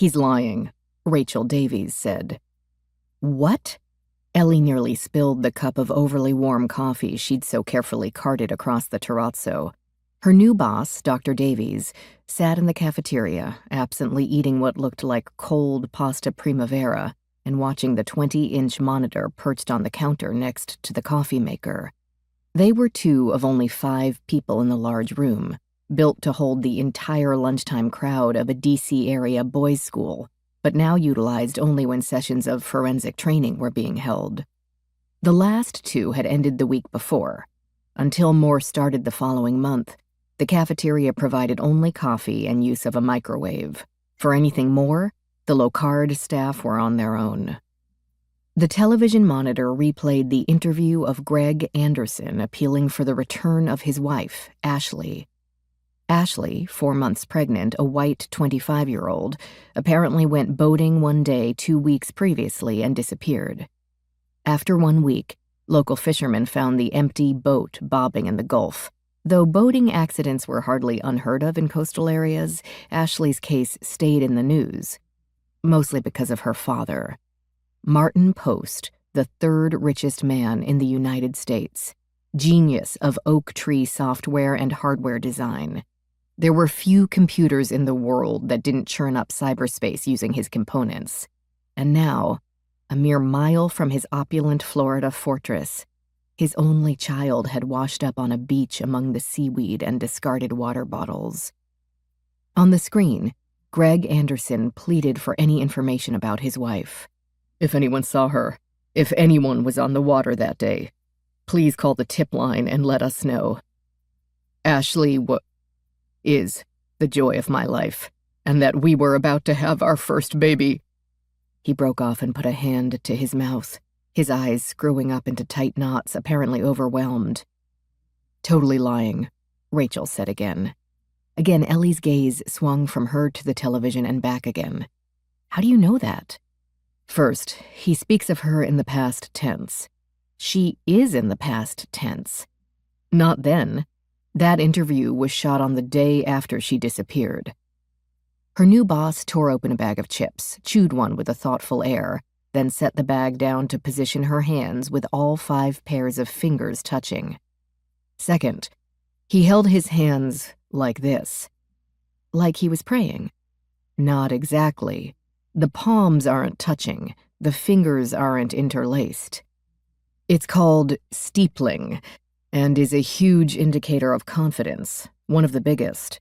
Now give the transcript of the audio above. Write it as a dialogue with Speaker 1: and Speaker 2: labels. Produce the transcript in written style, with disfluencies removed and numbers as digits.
Speaker 1: "He's lying," Rachel Davies said. "What?" Ellie nearly spilled the cup of overly warm coffee she'd so carefully carted across the terrazzo. Her new boss, Dr. Davies, sat in the cafeteria, absently eating what looked like cold pasta primavera and watching the 20-inch monitor perched on the counter next to the coffee maker. They were two of only 5 people in the large room, built to hold the entire lunchtime crowd of a D.C. area boys' school, but now utilized only when sessions of forensic training were being held. The last 2 had ended the week before. Until more started the following month, the cafeteria provided only coffee and use of a microwave. For anything more, the Locard staff were on their own. The television monitor replayed the interview of Greg Anderson appealing for the return of his wife, Ashley. Ashley, 4 months pregnant, a white 25-year-old, apparently went boating one day 2 weeks previously and disappeared. After 1 week, local fishermen found the empty boat bobbing in the Gulf. Though boating accidents were hardly unheard of in coastal areas, Ashley's case stayed in the news, mostly because of her father. Martin Post, the 3rd richest man in the United States, genius of oak tree software and hardware design. There were few computers in the world that didn't churn up cyberspace using his components. And now, a mere mile from his opulent Florida fortress, his only child had washed up on a beach among the seaweed and discarded water bottles. On the screen, Greg Anderson pleaded for any information about his wife. "If anyone saw her, if anyone was on the water that day, please call the tip line and let us know. Ashley is the joy of my life, and that we were about to have our first baby." He broke off and put a hand to his mouth, his eyes screwing up into tight knots, apparently overwhelmed. "Totally lying," Rachel said again. Again, Ellie's gaze swung from her to the television and back again. "How do you know that?" "First, he speaks of her in the past tense. She is in the past tense. Not then. That interview was shot on the day after she disappeared." Her new boss tore open a bag of chips, chewed one with a thoughtful air, then set the bag down to position her hands with all 5 pairs of fingers touching. Second, he held his hands like this. Like he was praying. Not exactly. The palms aren't touching, the fingers aren't interlaced. It's called steepling, and is a huge indicator of confidence, one of the biggest.